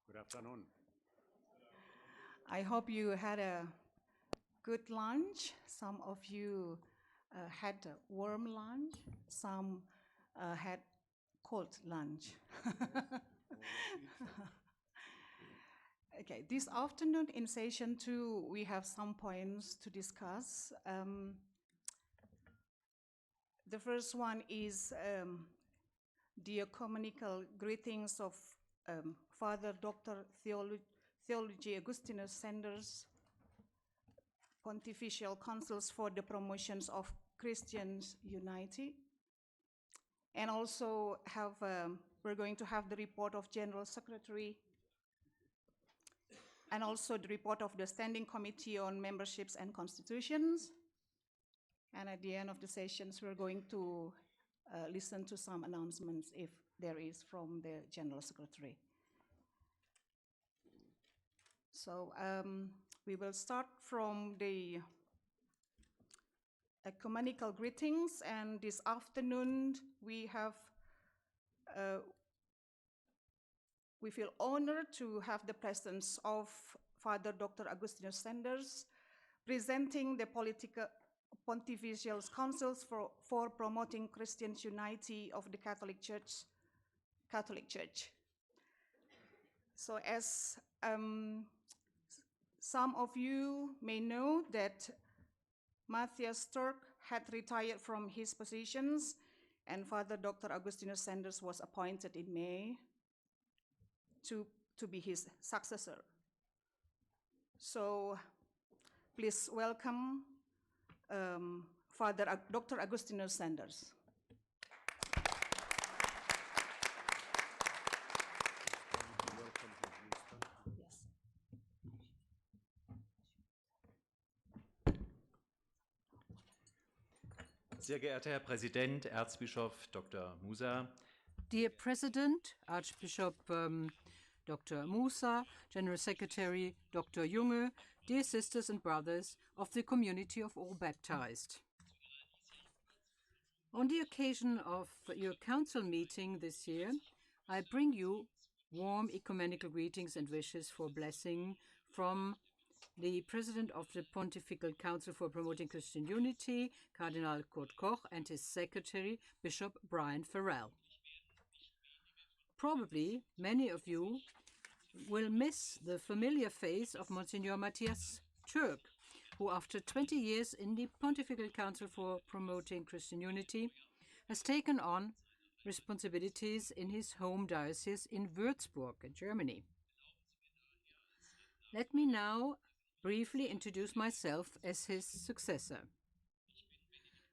Good afternoon. I hope you had a good lunch. Some of you had a warm lunch. Some had cold lunch. Okay, this afternoon in session 2, we have some points to discuss. The first one is the ecumenical greetings of Father Dr. Theology Augustinus Sanders, Pontifical Councils for the Promotions of Christians Unity. And also we're going to have the report of General Secretary and also the report of the Standing Committee on Memberships and Constitutions. And at the end of the sessions, we're going to listen to some announcements if there is from the General Secretary. So we will start from the ecumenical greetings, and this afternoon we feel honored to have the presence of Father Dr. Augustinus Sanders presenting the Pontifical Councils for Promoting Christians Unity of the Catholic Church. So as some of you may know that Matthias Turk had retired from his positions and Father Dr. Augustinus Sanders was appointed in May to be his successor. So please welcome Father Dr. Augustinus Sanders. Sehr geehrter Herr Präsident, Erzbischof Dr. Musa. Dear President, Archbishop Dr. Musa, General Secretary Dr. Junge, dear sisters and brothers of the community of all baptized. On the occasion of your council meeting this year, I bring you warm ecumenical greetings and wishes for blessing from the President of the Pontifical Council for Promoting Christian Unity, Cardinal Kurt Koch, and his Secretary, Bishop Brian Farrell. Probably many of you will miss the familiar face of Monsignor Matthias Türk, who after 20 years in the Pontifical Council for Promoting Christian Unity has taken on responsibilities in his home diocese in Würzburg, in Germany. Let me now briefly introduce myself as his successor.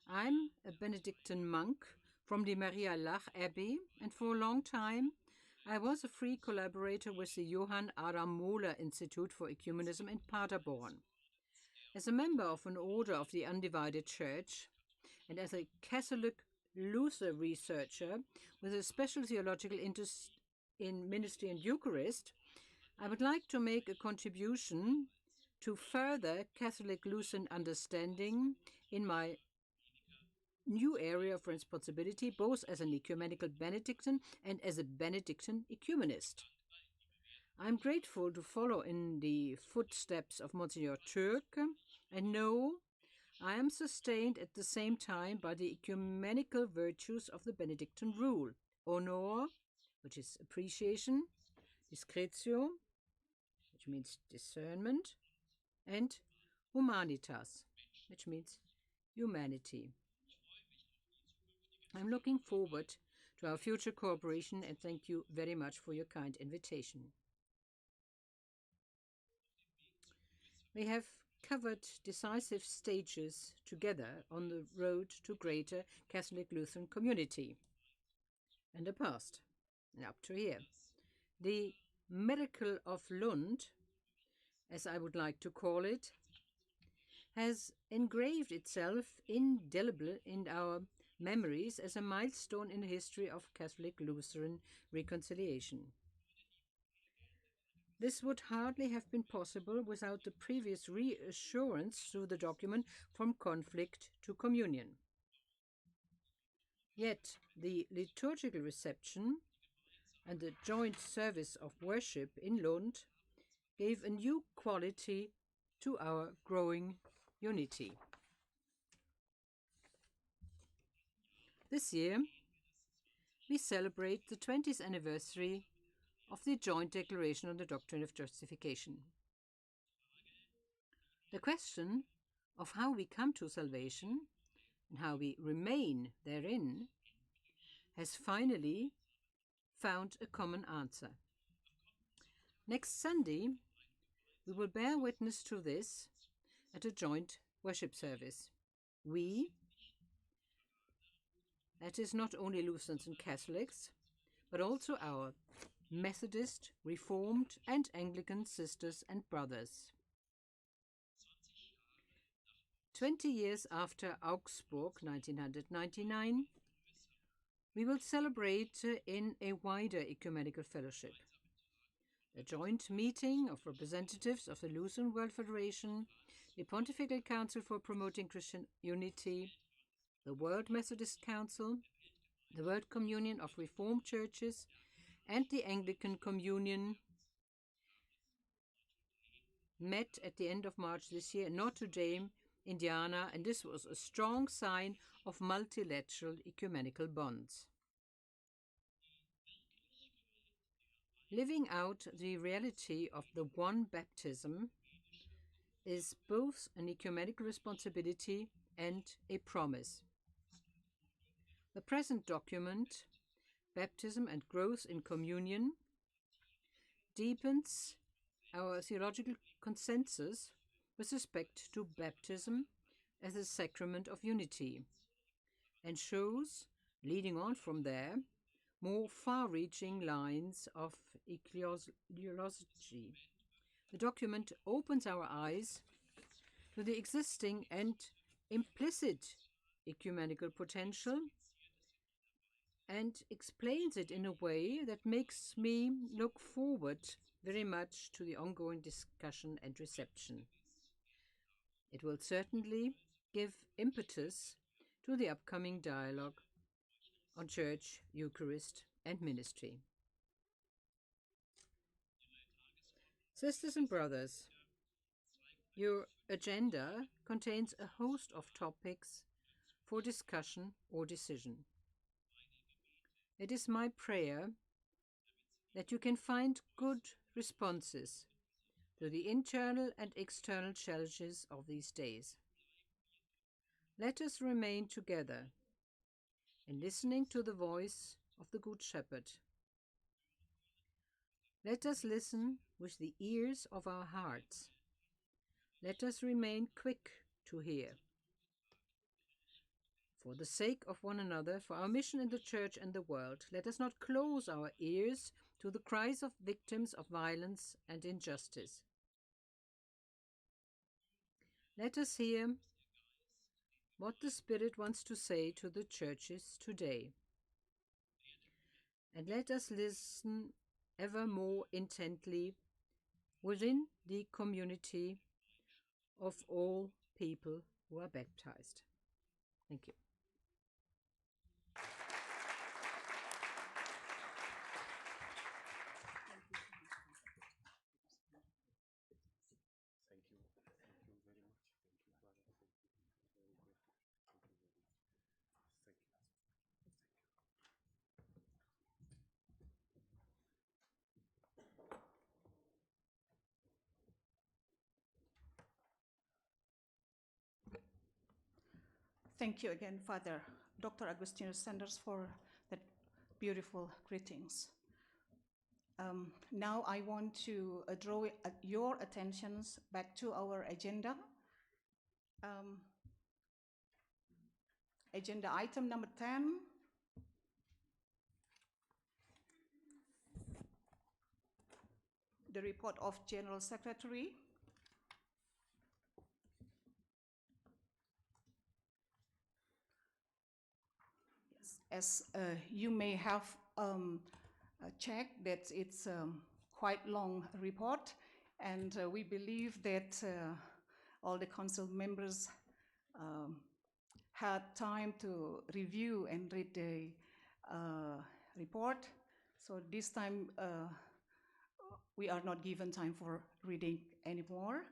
I'm a Benedictine monk from the Maria Lach Abbey, and for a long time I was a free collaborator with the Johann Adam Mohler Institute for Ecumenism in Paderborn. As a member of an order of the Undivided Church, and as a Catholic Luther researcher with a special theological interest in ministry and Eucharist, I would like to make a contribution to further Catholic Lutheran understanding in my new area of responsibility, both as an ecumenical Benedictine and as a Benedictine ecumenist. I'm grateful to follow in the footsteps of Monsignor Türk and know I am sustained at the same time by the ecumenical virtues of the Benedictine rule: honor, which is appreciation, discretio, which means discernment, and humanitas, which means humanity. I'm looking forward to our future cooperation and thank you very much for your kind invitation. We have covered decisive stages together on the road to greater Catholic Lutheran community in the past and up to here. The miracle of Lund, as I would like to call it, has engraved itself indelibly in our memories as a milestone in the history of Catholic Lutheran reconciliation. This would hardly have been possible without the previous reassurance through the document From Conflict to Communion. Yet the liturgical reception and the joint service of worship in Lund gave a new quality to our growing unity. This year, we celebrate the 20th anniversary of the Joint Declaration on the Doctrine of Justification. The question of how we come to salvation and how we remain therein has finally found a common answer. Next Sunday, we will bear witness to this at a joint worship service. We, that is not only Lutherans and Catholics, but also our Methodist, Reformed, and Anglican sisters and brothers. 20 years after Augsburg, 1999, we will celebrate in a wider ecumenical fellowship. A joint meeting of representatives of the Lutheran World Federation, the Pontifical Council for Promoting Christian Unity, the World Methodist Council, the World Communion of Reformed Churches, and the Anglican Communion met at the end of March this year in Notre Dame, Indiana, and this was a strong sign of multilateral ecumenical bonds. Living out the reality of the one baptism is both an ecumenical responsibility and a promise. The present document, Baptism and Growth in Communion, deepens our theological consensus with respect to baptism as a sacrament of unity, and shows, leading on from there, more far-reaching lines of ecclesiology. The document opens our eyes to the existing and implicit ecumenical potential and explains it in a way that makes me look forward very much to the ongoing discussion and reception. It will certainly give impetus to the upcoming dialogue on Church, Eucharist, and ministry. Sisters and brothers, your agenda contains a host of topics for discussion or decision. It is my prayer that you can find good responses to the internal and external challenges of these days. Let us remain together in listening to the voice of the Good Shepherd. Let us listen with the ears of our hearts. Let us remain quick to hear. For the sake of one another, for our mission in the Church and the world, let us not close our ears to the cries of victims of violence and injustice. Let us hear what the Spirit wants to say to the churches today. And let us listen ever more intently within the community of all people who are baptized. Thank you. Thank you again, Father Dr. Agustinus Sanders, for that beautiful greetings. Now I want to draw your attentions back to our agenda. Agenda item number 10. The report of General Secretary. As you may have checked, that it's quite long report, and we believe that all the council members had time to review and read the report. So this time we are not given time for reading anymore.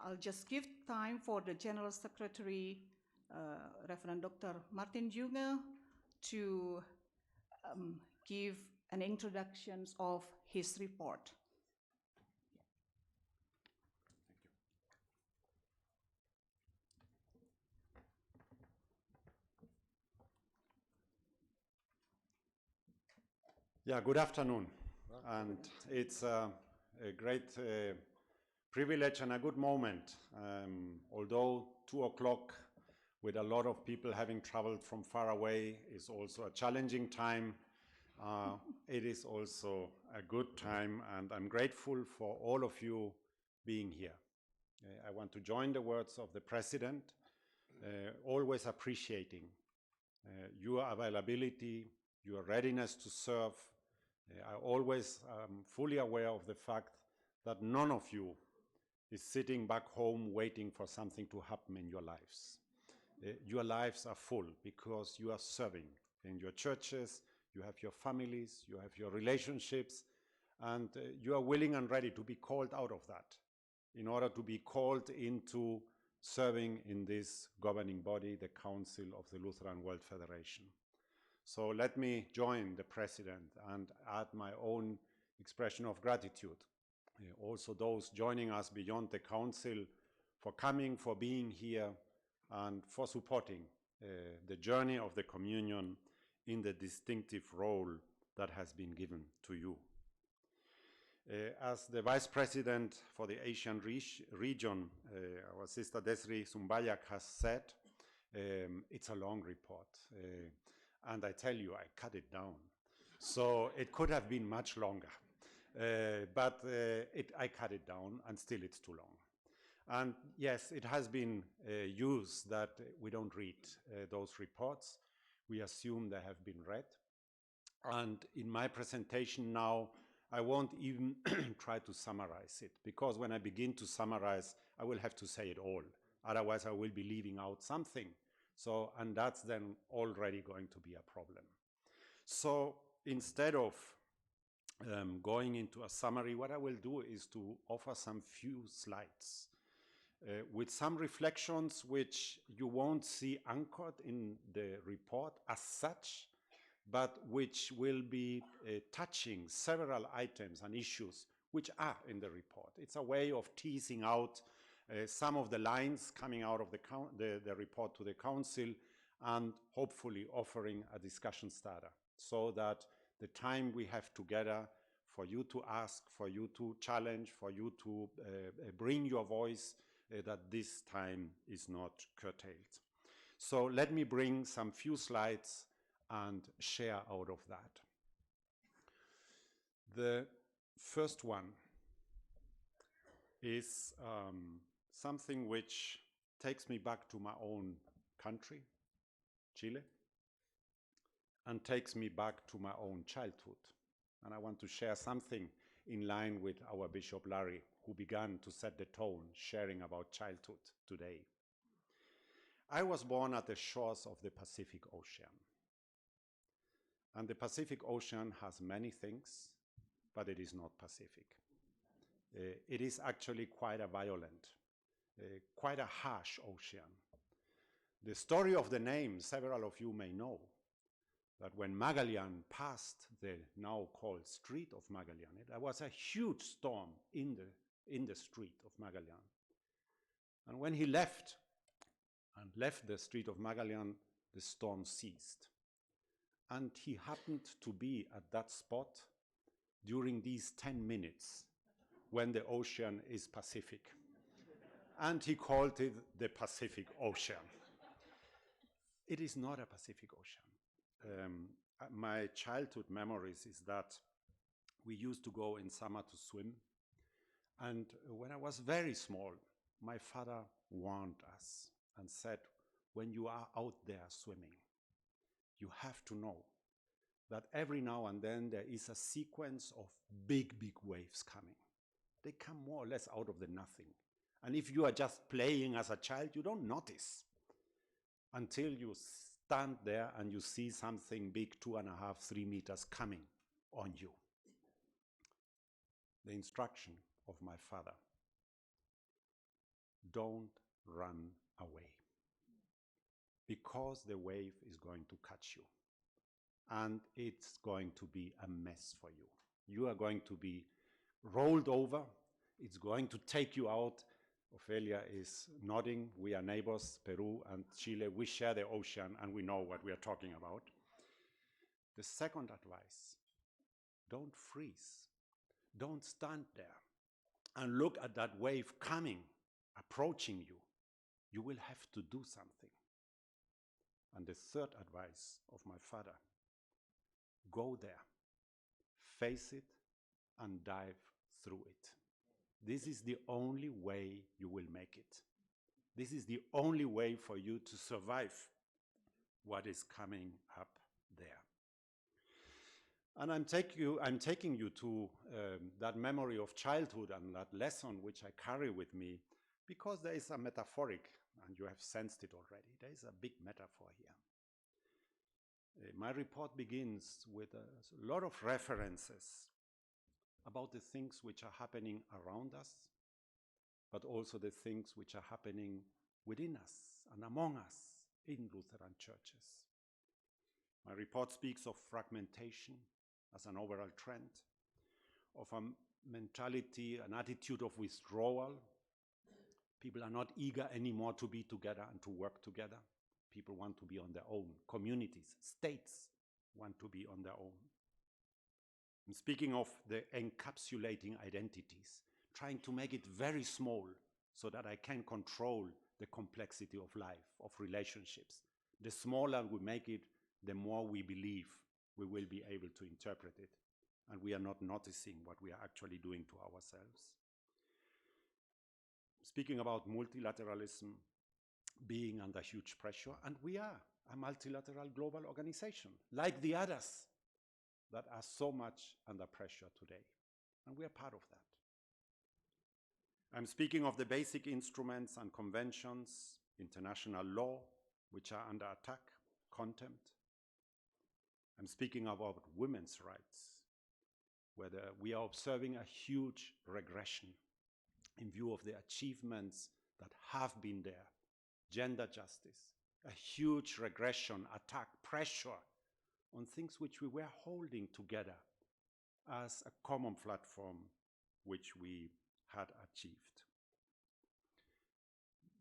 I'll just give time for the General Secretary, Reverend Dr. Martin Junge, to give an introduction of his report. Yeah, good afternoon. And it's a great privilege and a good moment. Although 2 o'clock with a lot of people having traveled from far away is also a challenging time, it is also a good time, and I'm grateful for all of you being here. I want to join the words of the President, always appreciating your availability, your readiness to serve. I always fully aware of the fact that none of you is sitting back home waiting for something to happen in your lives. Your lives are full because you are serving in your churches, you have your families, you have your relationships, and you are willing and ready to be called out of that in order to be called into serving in this governing body, the Council of the Lutheran World Federation. So let me join the President and add my own expression of gratitude. Also those joining us beyond the Council for coming, for being here, and for supporting the journey of the Communion in the distinctive role that has been given to you. As the Vice President for the Asian region, our sister Desri Sumbayak has said, it's a long report. And I tell you, I cut it down. So it could have been much longer. But I cut it down, and still it's too long. And yes, it has been used that we don't read those reports. We assume they have been read. And in my presentation now, I won't even try to summarize it, because when I begin to summarize, I will have to say it all. Otherwise, I will be leaving out something. So, and that's then already going to be a problem. So instead of going into a summary, what I will do is to offer some few slides with some reflections which you won't see anchored in the report as such, but which will be touching several items and issues which are in the report. It's a way of teasing out some of the lines coming out of the report to the Council, and hopefully offering a discussion starter, so that the time we have together for you to ask, for you to challenge, for you to bring your voice, that this time is not curtailed. So let me bring some few slides and share out of that. The first one is something which takes me back to my own country, Chile, and takes me back to my own childhood. And I want to share something in line with our Bishop Larry, who began to set the tone, sharing about childhood today. I was born at the shores of the Pacific Ocean. And the Pacific Ocean has many things, but it is not Pacific. It is actually quite a violent, quite a harsh ocean. The story of the name, several of you may know, that when Magellan passed the now called Strait of Magellan, there was a huge storm in the Strait of Magellan. And when he left the Strait of Magellan, the storm ceased. And he happened to be at that spot during these 10 minutes when the ocean is Pacific. And he called it the Pacific Ocean. It is not a Pacific Ocean. My childhood memories is that we used to go in summer to swim. And when I was very small, my father warned us and said, when you are out there swimming, you have to know that every now and then there is a sequence of big, big waves coming. They come more or less out of the nothing. And if you are just playing as a child, you don't notice. until you stand there and you see something big, 2.5, 3 meters coming on you. The instruction of my father: don't run away, because the wave is going to catch you and it's going to be a mess for you. You are going to be rolled over. It's going to take you out. Ophelia is nodding. We are neighbors, Peru and Chile. We share the ocean and we know what we are talking about. The second advice: don't freeze. Don't stand there and look at that wave coming, approaching you. You will have to do something. And the third advice of my father: go there, face it, and dive through it. This is the only way you will make it. This is the only way for you to survive what is coming up there. And I'm taking you to that memory of childhood and that lesson which I carry with me, because there is a metaphoric, and you have sensed it already, there is a big metaphor here. My report begins with a lot of references about the things which are happening around us, but also the things which are happening within us and among us in Lutheran churches. My report speaks of fragmentation as an overall trend, of a mentality, an attitude of withdrawal. People are not eager anymore to be together and to work together. People want to be on their own. Communities, states want to be on their own. I'm speaking of the encapsulating identities, trying to make it very small so that I can control the complexity of life, of relationships. The smaller we make it, the more we believe we will be able to interpret it, and we are not noticing what we are actually doing to ourselves. Speaking about multilateralism being under huge pressure, and we are a multilateral global organization, like the others that are so much under pressure today, and we are part of that. I'm speaking of the basic instruments and conventions, international law, which are under attack, contempt. I'm speaking about women's rights, where we are observing a huge regression in view of the achievements that have been there. Gender justice, a huge regression, attack, pressure on things which we were holding together as a common platform which we had achieved.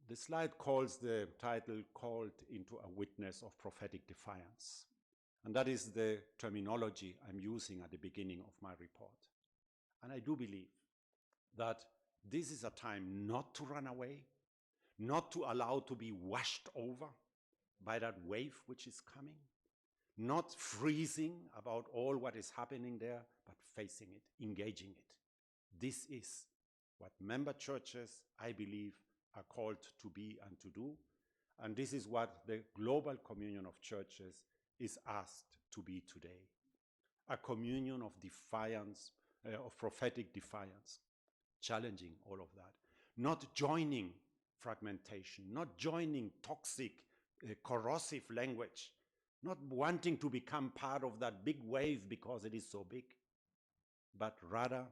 The slide calls the title "Called into a Witness of Prophetic Defiance." And that is the terminology I'm using at the beginning of my report. And I do believe that this is a time not to run away, not to allow to be washed over by that wave which is coming, not freezing about all what is happening there, but facing it, engaging it. This is what member churches, I believe, are called to be and to do. And this is what the global communion of churches is asked to be today. A communion of defiance, of prophetic defiance, challenging all of that. Not joining fragmentation, not joining toxic, corrosive language, not wanting to become part of that big wave because it is so big, but rather,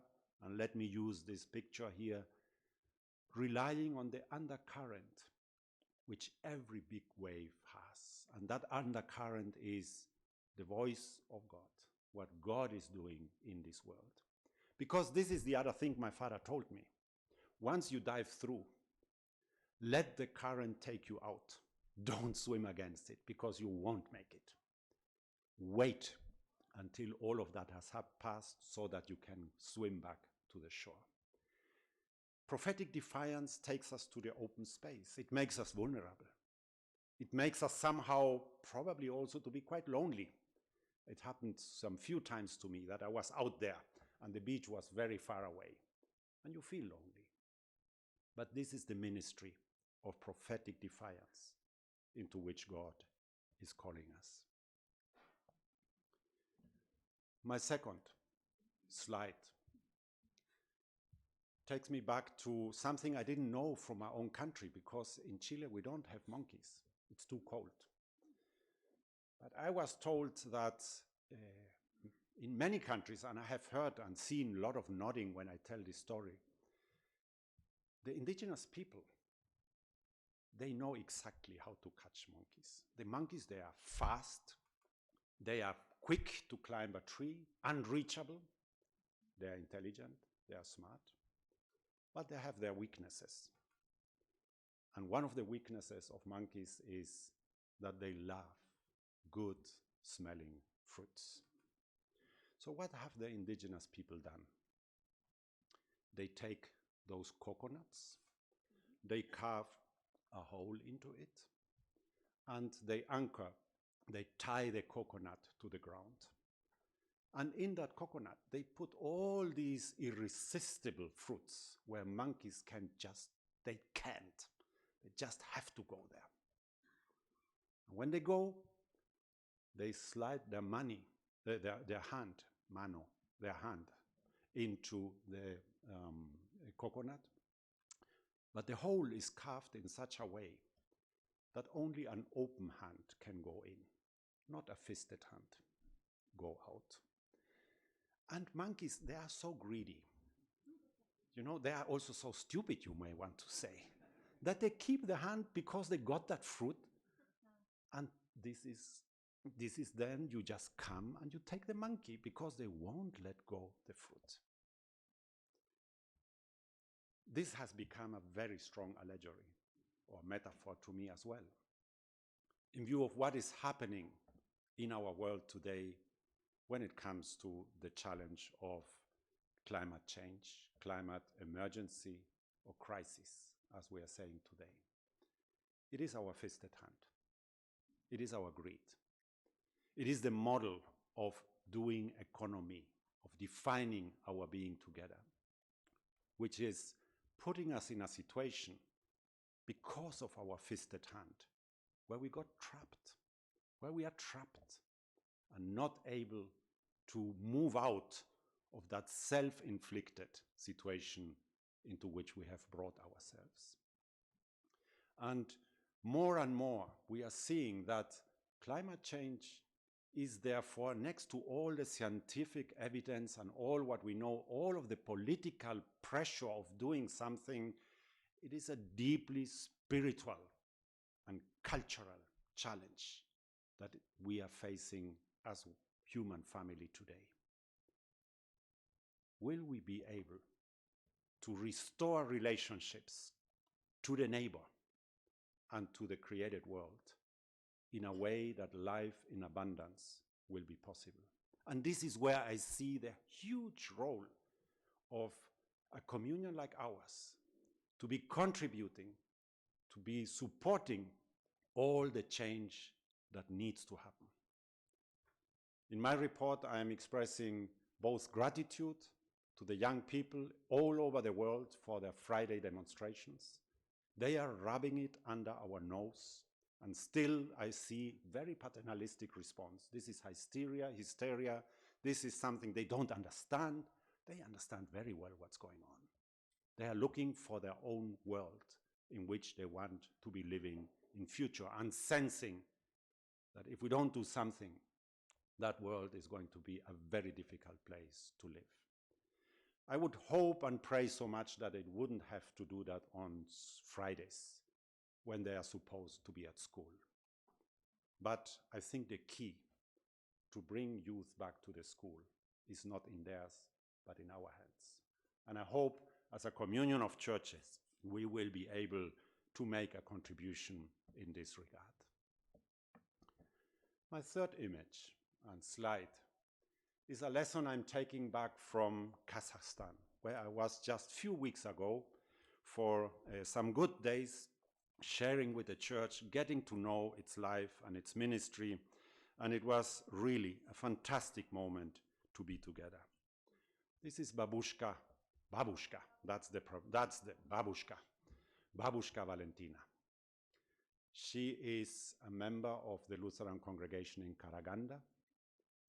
and let me use this picture here, relying on the undercurrent which every big wave has. And that undercurrent is the voice of God, what God is doing in this world. Because this is the other thing my father told me. Once you dive through, let the current take you out. Don't swim against it, because you won't make it. Wait until all of that has passed so that you can swim back to the shore. Prophetic defiance takes us to the open space. It makes us vulnerable. It makes us somehow probably also to be quite lonely. It happened some few times to me that I was out there and the beach was very far away, and you feel lonely. But this is the ministry of prophetic defiance into which God is calling us. My second slide takes me back to something I didn't know from my own country, because in Chile we don't have monkeys. It's too cold. But I was told that in many countries, and I have heard and seen a lot of nodding when I tell this story, the indigenous people, they know exactly how to catch monkeys. The monkeys, they are fast, they are quick to climb a tree, unreachable, they are intelligent, they are smart, but they have their weaknesses. And one of the weaknesses of monkeys is that they love good smelling fruits. So what have the indigenous people done? They take those coconuts, they carve a hole into it, and they anchor, they tie the coconut to the ground. And in that coconut, they put all these irresistible fruits where monkeys they can't. They just have to go there. And when they go, they slide their hand into the coconut. But the hole is carved in such a way that only an open hand can go in, not a fisted hand go out. And monkeys, they are so greedy. You know, they are also so stupid, you may want to say, that they keep the hand because they got that fruit. And this is then you just come and you take the monkey because they won't let go the fruit. This has become a very strong allegory or metaphor to me as well. In view of what is happening in our world today when it comes to the challenge of climate change, climate emergency, or crisis, as we are saying today. It is our fisted hand. It is our greed. It is the model of doing economy, of defining our being together, which is putting us in a situation because of our fisted hand, where we got trapped, where we are trapped and not able to move out of that self-inflicted situation into which we have brought ourselves. And more, we are seeing that climate change is therefore, next to all the scientific evidence and all what we know, all of the political pressure of doing something, it is a deeply spiritual and cultural challenge that we are facing as human family today. Will we be able to restore relationships to the neighbor and to the created world in a way that life in abundance will be possible? And this is where I see the huge role of a communion like ours, to be contributing, to be supporting all the change that needs to happen. In my report, I am expressing both gratitude to the young people all over the world for their Friday demonstrations. They are rubbing it under our nose, and still I see very paternalistic response. This is hysteria. This is something they don't understand. They understand very well what's going on. They are looking for their own world in which they want to be living in future, and sensing that if we don't do something, that world is going to be a very difficult place to live. I would hope and pray so much that it wouldn't have to do that on Fridays when they are supposed to be at school. But I think the key to bring youth back to the school is not in theirs, but in our hands. And I hope as a communion of churches, we will be able to make a contribution in this regard. My third image and slide is a lesson I'm taking back from Kazakhstan, where I was just a few weeks ago for some good days sharing with the church, getting to know its life and its ministry, and it was really a fantastic moment to be together. This is Babushka, that's the Babushka Valentina. She is a member of the Lutheran congregation in Karaganda.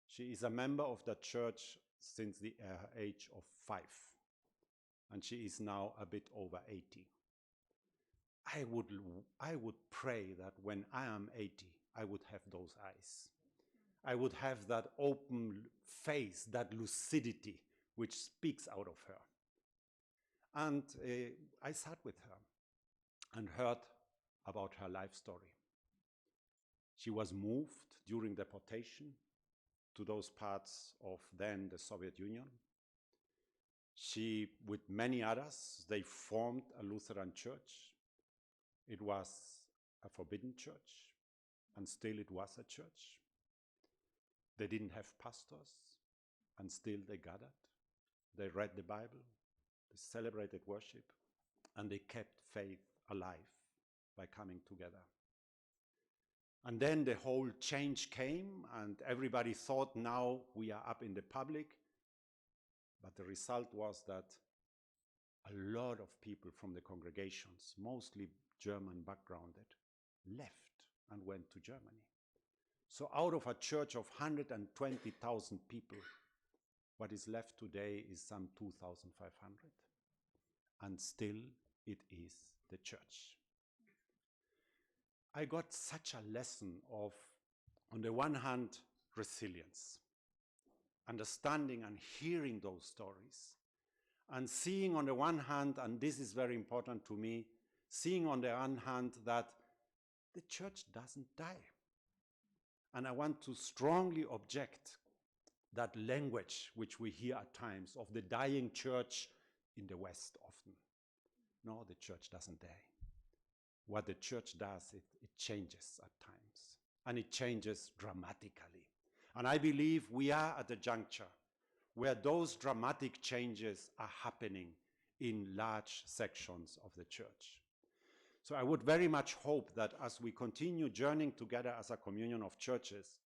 She is a member of the church since the age of 5, and she is now a bit over 80. I would pray that when I am 80, I would have those eyes. I would have that open face, that lucidity which speaks out of her. And I sat with her and heard about her life story. She was moved during deportation to those parts of then the Soviet Union. She, with many others, they formed a Lutheran church. It was a forbidden church, and still it was a church. They didn't have pastors, and still they gathered. They read the Bible, they celebrated worship, and they kept faith alive by coming together. And then the whole change came, and everybody thought now we are up in the public. But the result was that a lot of people from the congregations, mostly German backgrounded, left and went to Germany. So out of a church of 120,000 people, what is left today is some 2,500. And still it is the church. I got such a lesson of, on the one hand, resilience, understanding and hearing those stories, and seeing on the one hand, and this is very important to me, seeing on the one hand that the church doesn't die. And I want to strongly object that language which we hear at times of the dying church in the West often. No, the church doesn't die. What the church does, it changes at times, and it changes dramatically. And I believe we are at a juncture where those dramatic changes are happening in large sections of the church. So I would very much hope that as we continue journeying together as a communion of churches,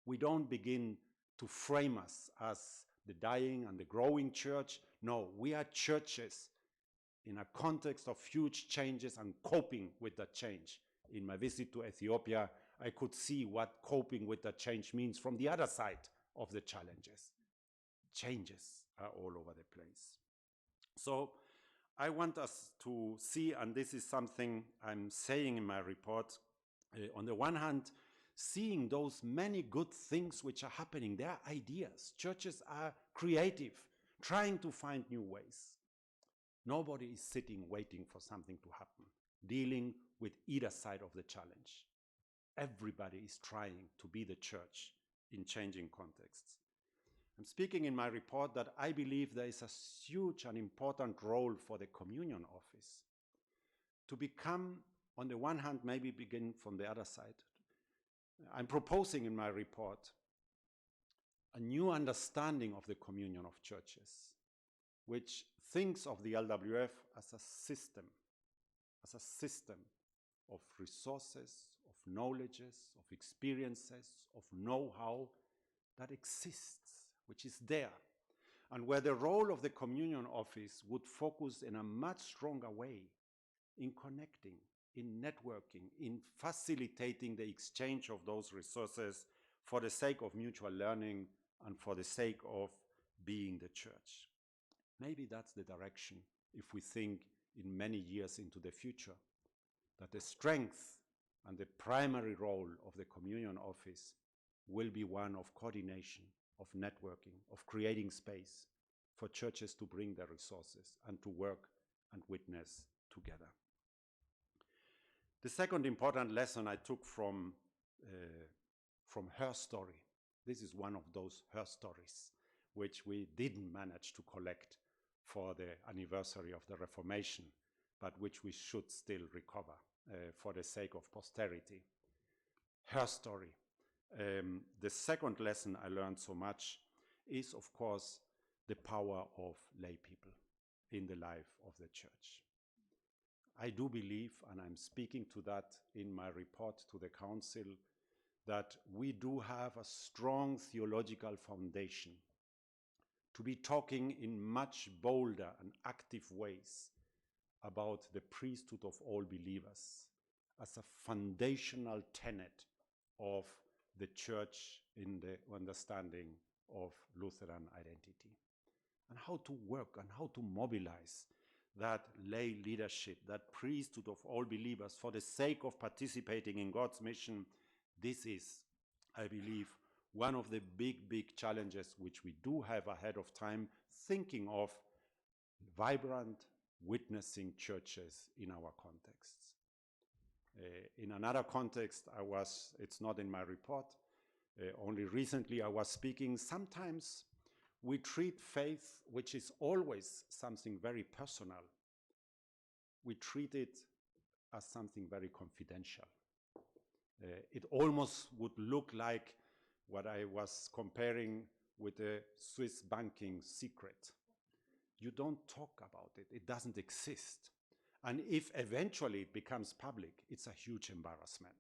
we don't begin to frame us as the dying and the growing church. No, we are churches in a context of huge changes and coping with that change. In my visit to Ethiopia, I could see what coping with that change means from the other side of the challenges. Changes are all over the place. So I want us to see, and this is something I'm saying in my report, on the one hand, seeing those many good things which are happening. There are ideas. Churches are creative, trying to find new ways. Nobody is sitting waiting for something to happen, dealing with either side of the challenge. Everybody is trying to be the church in changing contexts. I'm speaking in my report that I believe there is a huge and important role for the communion office to become, on the one hand, maybe begin from the other side. I'm proposing in my report a new understanding of the communion of churches, which thinks of the LWF as a system of resources, of knowledges, of experiences, of know-how that exists, which is there, and where the role of the communion office would focus in a much stronger way in connecting, in networking, in facilitating the exchange of those resources for the sake of mutual learning and for the sake of being the church. Maybe that's the direction if we think in many years into the future, that the strength and the primary role of the communion office will be one of coordination, of networking, of creating space for churches to bring their resources and to work and witness together. The second important lesson I took from her story, this is one of those her stories, which we didn't manage to collect for the anniversary of the Reformation, but which we should still recover for the sake of posterity. Her story. The second lesson I learned so much is, of course, the power of lay people in the life of the church. I do believe, and I'm speaking to that in my report to the Council, that we do have a strong theological foundation to be talking in much bolder and active ways about the priesthood of all believers as a foundational tenet of the church in the understanding of Lutheran identity, and how to work and how to mobilize that lay leadership, that priesthood of all believers for the sake of participating in God's mission, this is, I believe, one of the big challenges which we do have ahead of time, thinking of vibrant, witnessing churches in our contexts. In another context, it's not in my report, only recently I was speaking, sometimes we treat faith, which is always something very personal, we treat it as something very confidential. It almost would look like what I was comparing with a Swiss banking secret. You don't talk about it, it doesn't exist. And if eventually it becomes public, it's a huge embarrassment.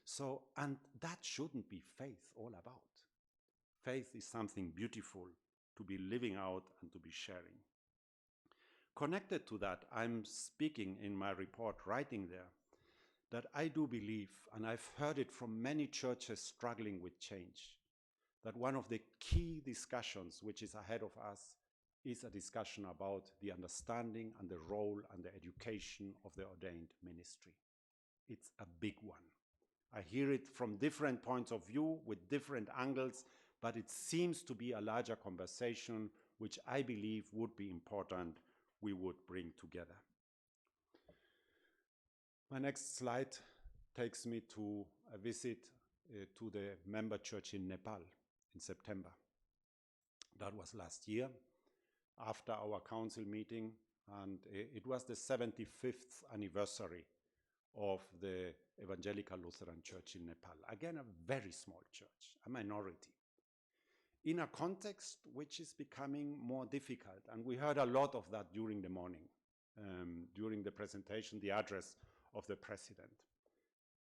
So, and that shouldn't be faith all about. Faith is something beautiful to be living out and to be sharing. Connected to that, I'm speaking in my report, writing there, that I do believe, and I've heard it from many churches struggling with change, that one of the key discussions which is ahead of us is a discussion about the understanding and the role and the education of the ordained ministry. It's a big one. I hear it from different points of view with different angles, but it seems to be a larger conversation which I believe would be important we would bring together. My next slide takes me to a visit to the member church in Nepal in September. That was last year after our council meeting, and it was the 75th anniversary of the Evangelical Lutheran Church in Nepal. Again, a very small church, a minority, in a context which is becoming more difficult. And we heard a lot of that during the morning, during the presentation, the address of the president.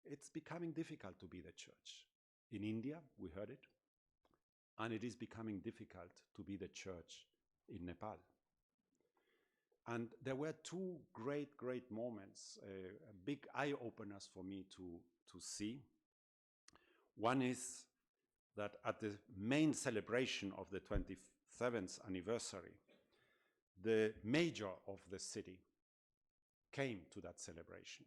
It's becoming difficult to be the church. In India, we heard it, and it is becoming difficult to be the church in Nepal. And there were two great moments, big eye-openers for me to see. One is that at the main celebration of the 27th anniversary, the mayor of the city came to that celebration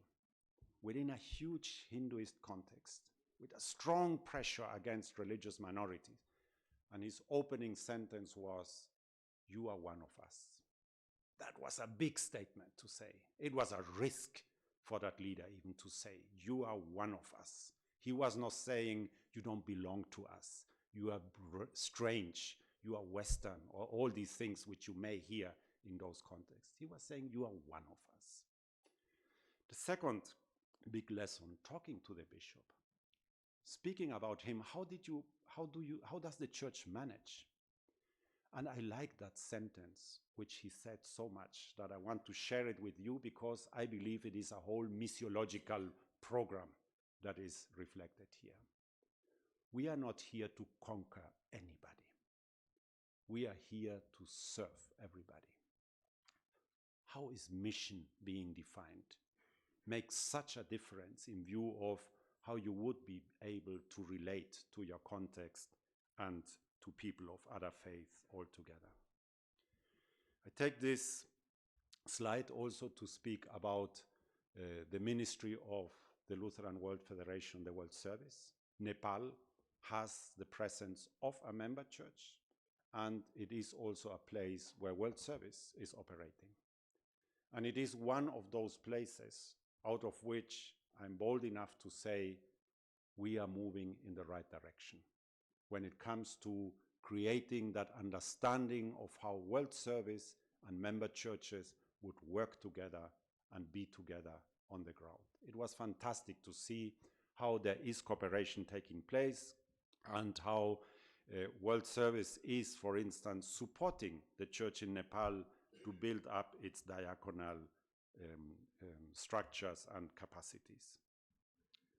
within a huge Hinduist context, with a strong pressure against religious minorities. And his opening sentence was, "You are one of us." That was a big statement to say. It was a risk for that leader even to say, "You are one of us." He was not saying, "You don't belong to us, you are strange, you are Western," or all these things which you may hear in those contexts. He was saying, "You are one of us." The second big lesson, talking to the bishop, speaking about him, how does the church manage? And I like that sentence, which he said so much that I want to share it with you, because I believe it is a whole missiological program that is reflected here. We are not here to conquer anybody. We are here to serve everybody. How is mission being defined? Makes such a difference in view of how you would be able to relate to your context and to people of other faiths altogether. I take this slide also to speak about the ministry of the Lutheran World Federation, the World Service. Nepal has the presence of a member church, and it is also a place where World Service is operating. And it is one of those places out of which I'm bold enough to say we are moving in the right direction when it comes to creating that understanding of how World Service and member churches would work together and be together on the ground. It was fantastic to see how there is cooperation taking place and how World Service is, for instance, supporting the church in Nepal to build up its diaconal structures and capacities.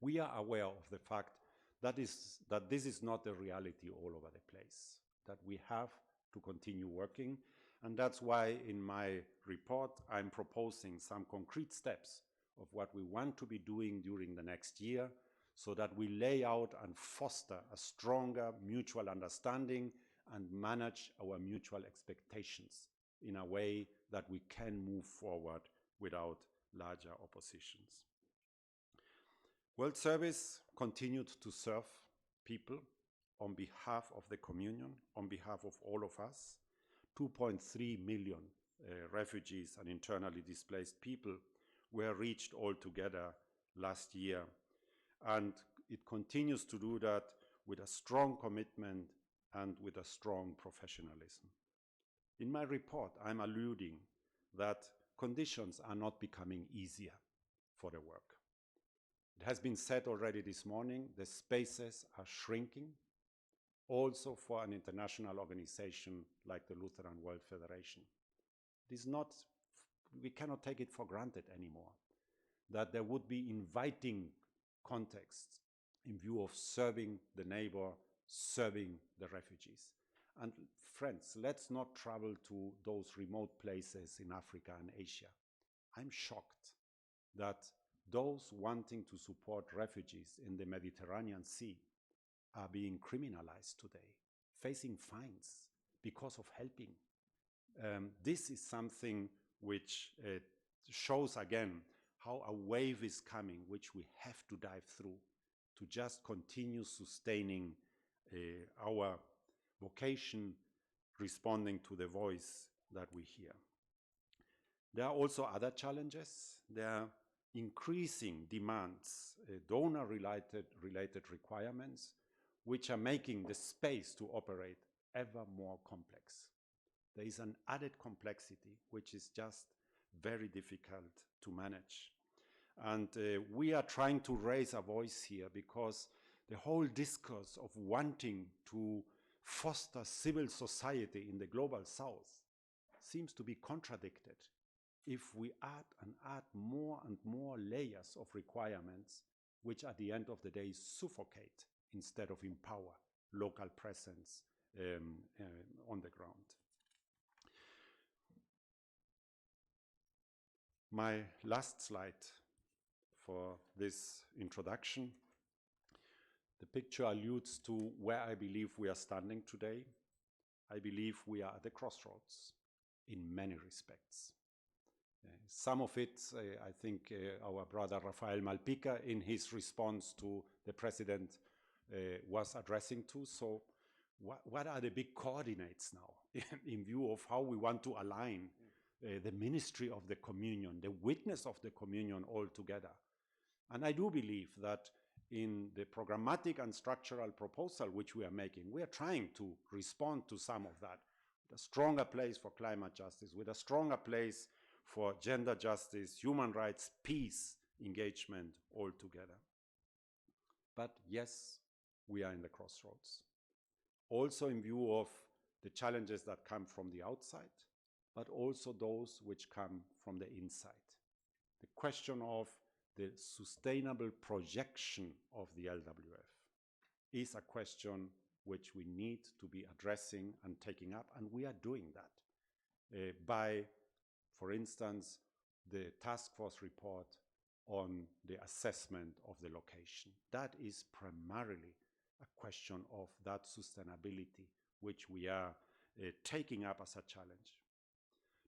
We are aware of the fact that this is not the reality all over the place, that we have to continue working, and that's why in my report I'm proposing some concrete steps of what we want to be doing during the next year, so that we lay out and foster a stronger mutual understanding and manage our mutual expectations in a way that we can move forward without larger oppositions. World Service continued to serve people on behalf of the communion, on behalf of all of us. 2.3 million refugees and internally displaced people were reached altogether last year. And it continues to do that with a strong commitment and with a strong professionalism. In my report, I'm alluding that conditions are not becoming easier for the work. It has been said already this morning, the spaces are shrinking, also for an international organization like the Lutheran World Federation. It is not, we cannot take it for granted anymore, that there would be inviting contexts in view of serving the neighbor, serving the refugees. And friends, let's not travel to those remote places in Africa and Asia. I'm shocked that those wanting to support refugees in the Mediterranean Sea are being criminalized today, facing fines because of helping. This is something which shows again how a wave is coming, which we have to dive through to just continue sustaining our vocation, responding to the voice that we hear. There are also other challenges. There are increasing demands, donor-related requirements, which are making the space to operate ever more complex. There is an added complexity, which is just very difficult to manage. And we are trying to raise a voice here because the whole discourse of wanting to foster civil society in the global south seems to be contradicted if we add more and more layers of requirements, which at the end of the day suffocate instead of empower local presence on the ground. My last slide for this introduction. The picture alludes to where I believe we are standing today. I believe we are at the crossroads in many respects. Some of it, I think our brother Rafael Malpica in his response to the president was addressing to. So what are the big coordinates now in view of how we want to align the ministry of the communion, the witness of the communion all together? And I do believe that in the programmatic and structural proposal which we are making, we are trying to respond to some of that, with a stronger place for climate justice, with a stronger place for gender justice, human rights, peace, engagement all together. But yes, we are in the crossroads. Also in view of the challenges that come from the outside, but also those which come from the inside. The question of the sustainable projection of the LWF is a question which we need to be addressing and taking up, and we are doing that by, for instance, the task force report on the assessment of the location. That is primarily a question of that sustainability which we are taking up as a challenge.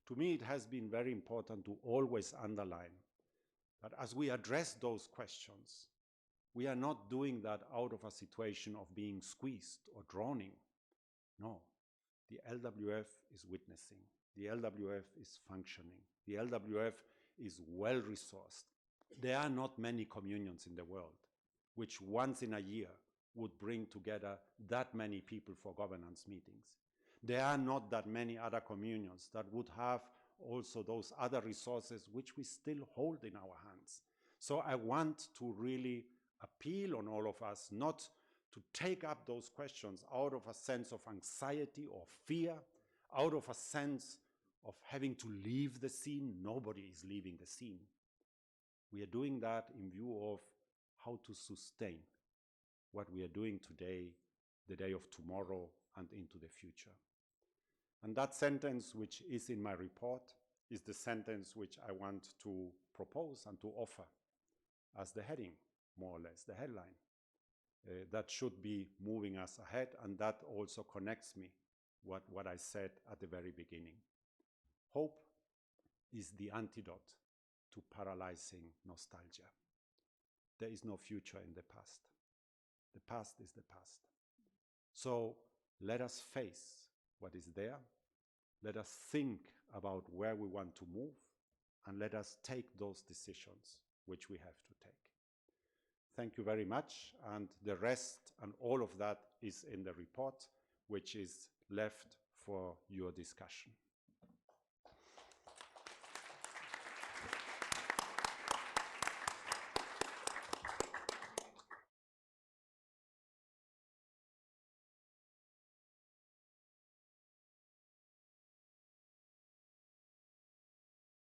To me, it has been very important to always underline that as we address those questions, we are not doing that out of a situation of being squeezed or drowning. No, the LWF is witnessing. The LWF is functioning. The LWF is well-resourced. There are not many communions in the world which once in a year would bring together that many people for governance meetings. There are not that many other communions that would have also those other resources which we still hold in our hands. So I want to really appeal on all of us not to take up those questions out of a sense of anxiety or fear, out of a sense of having to leave the scene. Nobody is leaving the scene. We are doing that in view of how to sustain what we are doing today, the day of tomorrow, and into the future. And that sentence, which is in my report, is the sentence which I want to propose and to offer as the heading, more or less, the headline. That should be moving us ahead, and that also connects me what I said at the very beginning. Hope is the antidote to paralyzing nostalgia. There is no future in the past. The past is the past. So let us face what is there. Let us think about where we want to move, and let us take those decisions which we have to take. Thank you very much, and the rest and all of that is in the report, which is left for your discussion.